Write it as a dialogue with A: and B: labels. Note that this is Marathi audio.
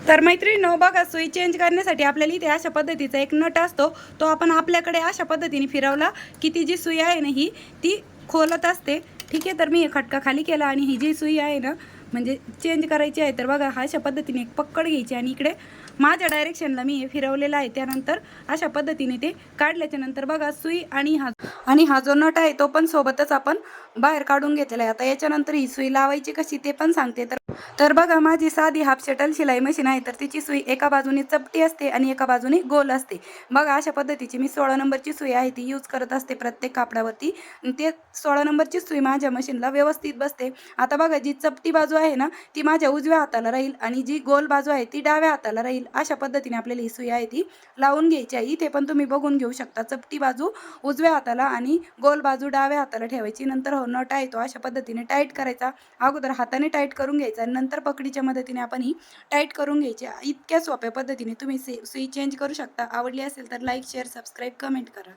A: तर मैत्रिणींनो बघा, सुई चेंज करण्यासाठी आपल्याला इथे अशा पद्धतीचा एक नट असतो, तो आपण आपल्याकडे अशा पद्धतीने फिरवला की ती जी सुई आहे ना ही ती खोलत असते. ठीक आहे, तर मी खटका खाली केला आणि ही जी सुई आहे ना म्हणजे चेंज करायची आहे, तर बघा अशा पद्धतीने एक पकड घ्यायची आणि इकडे माझ्या डायरेक्शनला मी हे फिरवलेलं आहे. त्यानंतर अशा पद्धतीने ते काढल्याच्या नंतर बघा सुई आणि हा जो नट आहे तो पण सोबतच आपण बाहेर काढून घेतलेला आहे. आता याच्यानंतर ही सुई लावायची कशी ते पण सांगते. तर बघा, माझी साधी हाफ शटल शिलाई मशीन आहे, तर तिची सुई एका बाजूने चपटी असते आणि एका बाजूने गोल असते. बघा अशा पद्धतीची मी 16 नंबरची सुई आहे ती यूज करत असते प्रत्येक कापडावरती. ते 16 नंबरची सुई माझ्या मशीनला व्यवस्थित बसते. आता बघा, जी चपटी बाजू आहे ना ती माझ्या उजव्या हाताला राहील आणि जी गोल बाजू आहे ती डाव्या हाताला राहील. अशा पद्धतीने आपल्याला ही सुई आहे ती लावून घ्यायची आहे. इथे पण तुम्ही बघून घेऊ शकता, चपटी बाजू उजव्या हाताला आणि गोल बाजू डाव्या हाताला ठेवायची. नंतर हो नट आहे तो अशा पद्धतीने टाईट करायचा. अगोदर हाताने टाईट करून घ्यायचा, नंतर पकडीच्या मदतीने आपण ही टाईट करून घ्यायची. इतक्या सोप्या पद्धतीने तुम्ही सुई चेंज करू शकता. आवडली असेल तर लाईक, शेअर, सबस्क्राईब, कमेंट करा.